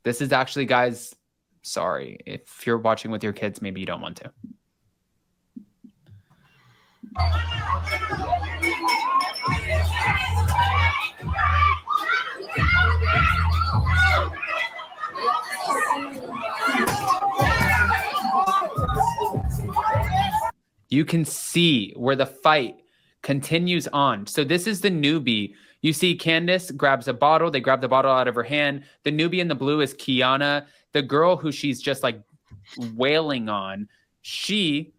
This is actually, guys, sorry. If you're watching with your kids, maybe you don't want to. You can see where the fight continues on. So this is the newbie. You see Candace grabs a bottle. They grab the bottle out of her hand. The newbie in the blue is Kiana. The girl who she's just like wailing on, she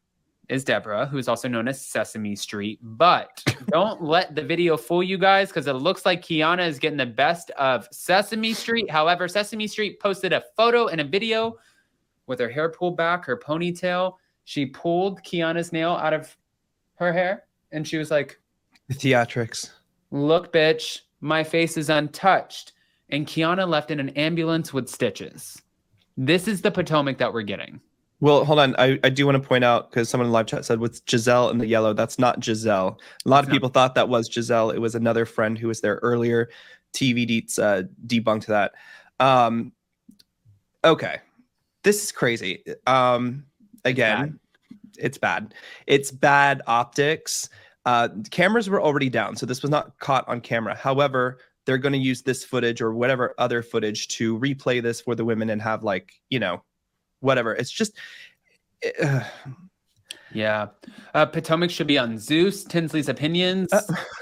is Deborah, who's also known as Sesame Street. But don't let the video fool you guys, because it looks like Kiana is getting the best of Sesame Street. However, Sesame Street posted a photo and a video with her hair pulled back, her ponytail. She pulled Kiana's nail out of her hair, and she was like, the theatrics. Look, bitch, my face is untouched. And Kiana left in an ambulance with stitches. This is the Potomac that we're getting. Well, hold on. I do want to point out, because someone in the live chat said, what's Giselle in the yellow? That's not Giselle. A lot of people thought that was Giselle. It was another friend who was there earlier. TV Deets debunked that. Okay. This is crazy. Again, it's bad. It's bad optics. Cameras were already down, so this was not caught on camera. However, they're going to use this footage or whatever other footage to replay this for the women and have, like, you know, whatever. It's just... Yeah. Potomac should be on Zeus. Tinsley's opinions.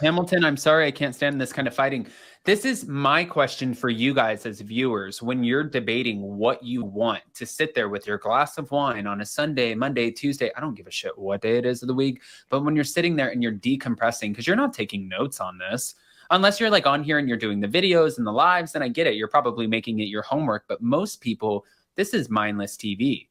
Hamilton, I'm sorry, I can't stand this kind of fighting. This is my question for you guys as viewers. When you're debating what you want to sit there with your glass of wine on a Sunday, Monday, Tuesday, I don't give a shit what day it is of the week. But when you're sitting there and you're decompressing, because you're not taking notes on this, unless you're like on here and you're doing the videos and the lives, then I get it. You're probably making it your homework. But most people, this is mindless TV.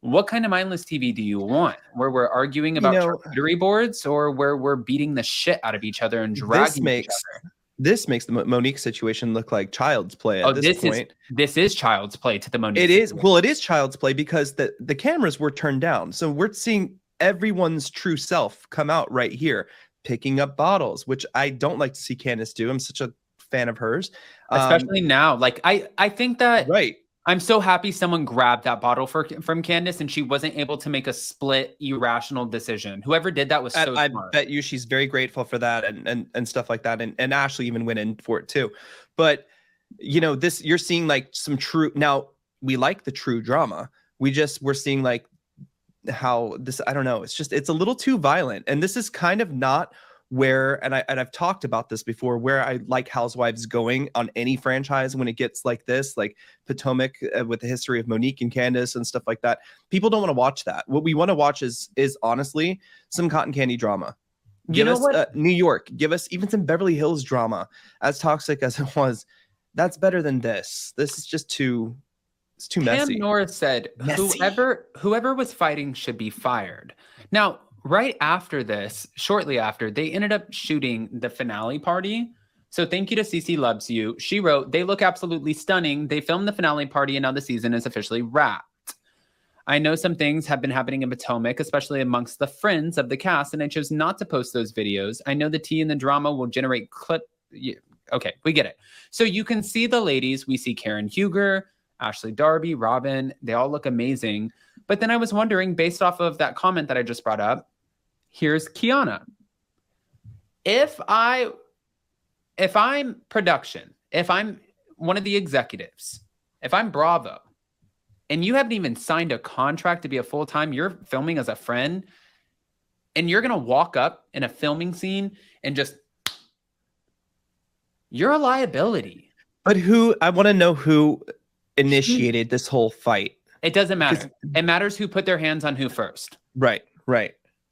What kind of mindless TV do you want? Where we're arguing about charcuterie boards, or where we're beating the shit out of each other and dragging each other? This makes the Monique situation look like child's play at this point. This is child's play to the Monique. It is. Well, it is child's play because the cameras were turned down. So we're seeing everyone's true self come out right here, picking up bottles, which I don't like to see Candace do. I'm such a fan of hers. Especially now. Like, I think that... Right. I'm so happy someone grabbed that bottle from Candace and she wasn't able to make a split, irrational decision. Whoever did that was so smart. I bet you she's very grateful for that and stuff like that. And Ashley even went in for it too. But, you know, this, you're seeing like some true, now we like the true drama. We're seeing like how this, I don't know, it's a little too violent. And this is kind of not where, and I've talked about this before, where I like Housewives going on any franchise when it gets like this, like Potomac with the history of Monique and Candace and stuff like that. People don't want to watch that. What we want to watch is honestly some cotton candy drama. Give us New York. Give us even some Beverly Hills drama. As toxic as it was, that's better than this. This is just too messy. Pam Norris said, whoever was fighting should be fired. Now, right after this, shortly after, they ended up shooting the finale party. So thank you to Cece Loves You. She wrote, they look absolutely stunning. They filmed the finale party and now the season is officially wrapped. I know some things have been happening in Potomac, especially amongst the friends of the cast, and I chose not to post those videos. I know the tea and the drama will generate clip. Yeah, okay, we get it. So you can see the ladies. We see Karen Huger, Ashley Darby, Robin. They all look amazing. But then I was wondering, based off of that comment that I just brought up, here's Kiana. If I'm production, if I'm one of the executives, if I'm Bravo, and you haven't even signed a contract to be a full-time, you're filming as a friend, and you're going to walk up in a filming scene and just, you're a liability. But I want to know who initiated this whole fight. It doesn't matter. It matters who put their hands on who first. Right.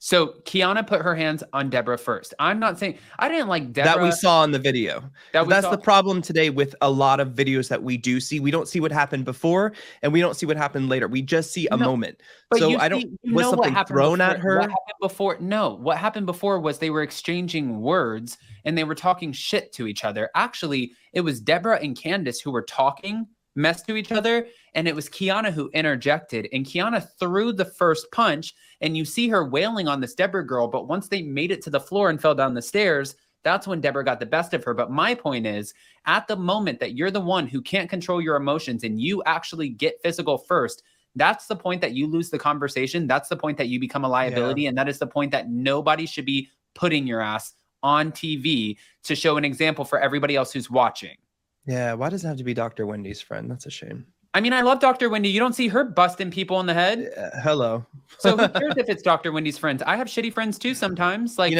So Kiana put her hands on Deborah first. I'm not saying I didn't like Deborah. That we saw in the video. That's the problem today with a lot of videos that we do see. We don't see what happened before and we don't see what happened later. We just see a moment. But so I don't, was something thrown at her? What happened before? No, what happened before was they were exchanging words and they were talking shit to each other. Actually, it was Deborah and Candace who were talking mess to each other, and it was Kiana who interjected, and Kiana threw the first punch, and you see her wailing on this Deborah girl, but once they made it to the floor and fell down the stairs, That's when Deborah got the best of her. But my point is, at the moment that you're the one who can't control your emotions and you actually get physical first, that's the point that you lose the conversation. That's the point that you become a liability. And that is the point that nobody should be putting your ass on TV to show an example for everybody else who's watching. Yeah, why does it have to be Dr. Wendy's friend? That's a shame. I mean, I love Dr. Wendy. You don't see her busting people in the head. Hello. So who cares if it's Dr. Wendy's friends? I have shitty friends too sometimes. Like,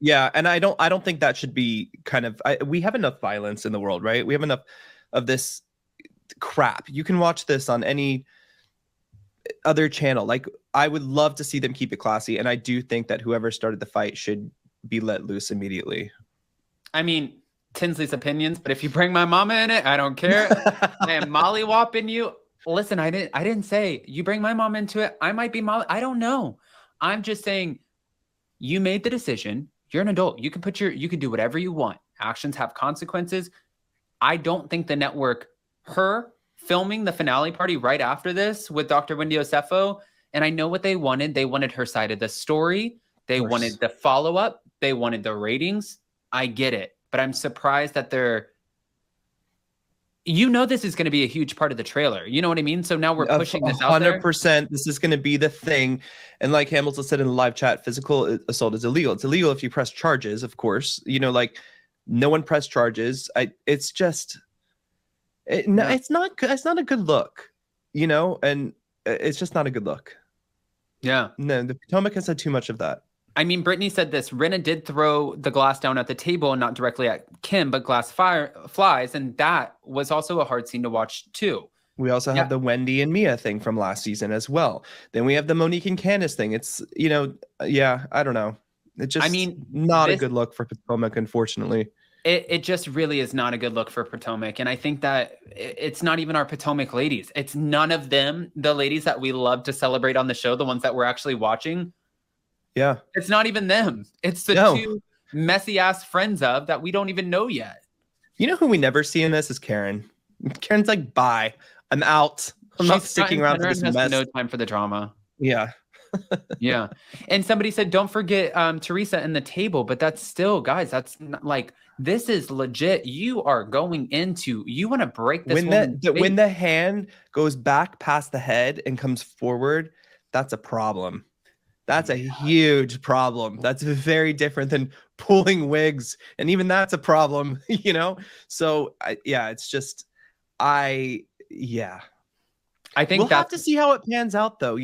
yeah, and I don't think that should be kind of. We have enough violence in the world, right? We have enough of this crap. You can watch this on any other channel. Like, I would love to see them keep it classy, and I do think that whoever started the fight should be let loose immediately. I mean, Tinsley's opinions, but if you bring my mama in it, I don't care. I am mollywopping you. Listen, I didn't say you bring my mom into it. I might be molly. I don't know. I'm just saying you made the decision. You're an adult. You can do whatever you want. Actions have consequences. I don't think the network, her filming the finale party right after this with Dr. Wendy Osefo, and I know what they wanted. They wanted her side of the story. They wanted the follow-up. They wanted the ratings. I get it. But I'm surprised that this is going to be a huge part of the trailer. You know what I mean? So now we're pushing this out there. 100%. This is going to be the thing. And like Hamilton said in the live chat, physical assault is illegal. It's illegal if you press charges, of course. Like no one pressed charges. It's just, it's not a good look, and it's just not a good look. Yeah. No, the Potomac has had too much of that. I mean, Brittany said this. Rinna did throw the glass down at the table and not directly at Kim, but glass flies. And that was also a hard scene to watch, too. We also have the Wendy and Mia thing from last season as well. Then we have the Monique and Candace thing. It's, I don't know. It just, not a good look for Potomac, unfortunately. It just really is not a good look for Potomac. And I think that it's not even our Potomac ladies. It's none of them, the ladies that we love to celebrate on the show, the ones that we're actually watching. Yeah. It's not even them. It's the two messy ass friends of that we don't even know yet. You know who we never see in this is Karen. Karen's like, bye. I'm out. I'm not sticking around for this mess. No time for the drama. Yeah. Yeah. And somebody said, don't forget Teresa and the table. But that's still, guys, that's not, like, this is legit. You are going into, you want to break this when the hand goes back past the head and comes forward, that's a problem. That's a huge problem. That's very different than pulling wigs. And even that's a problem, So, it's just, I think we'll have to see how it pans out, though.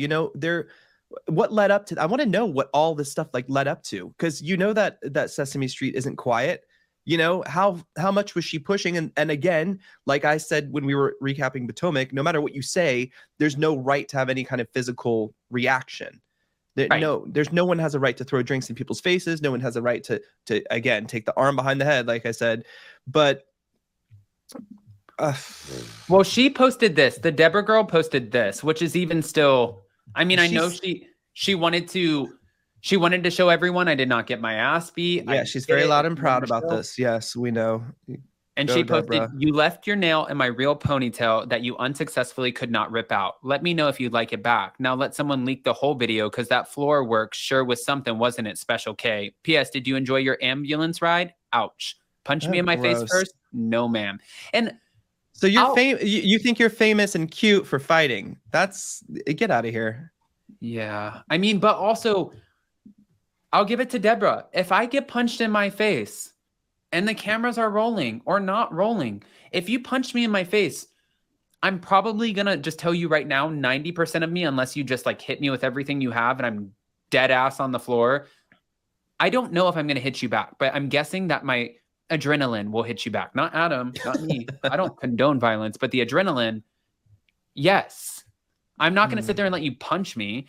What led up to, I want to know what all this stuff led up to, because that Sesame Street isn't quiet. How much was she pushing? And again, like I said when we were recapping Potomac, no matter what you say, there's no right to have any kind of physical reaction. Right. No, there's no one has a right to throw drinks in people's faces. No one has a right to again take the arm behind the head, like I said. But well, she posted this. The Deborah girl posted this, which is even still. I mean, I know she wanted to show everyone I did not get my ass beat. Yeah, she's very loud and proud about this. Yes, we know. And she posted, Deborah. You left your nail in my real ponytail that you unsuccessfully could not rip out. Let me know if you'd like it back. Now let someone leak the whole video because that floor work sure was something, wasn't it, Special K? P.S. Did you enjoy your ambulance ride? Ouch. Punch me in my face first? No, ma'am. And so you think you're famous and cute for fighting. Get out of here. Yeah. I mean, but also, I'll give it to Deborah. If I get punched in my face, and the cameras are rolling or not rolling, if you punch me in my face, I'm probably going to just tell you right now, 90% of me, unless you just hit me with everything you have and I'm dead ass on the floor, I don't know if I'm going to hit you back, but I'm guessing that my adrenaline will hit you back. Not Adam, not me. I don't condone violence, but the adrenaline, yes. I'm not going to sit there and let you punch me.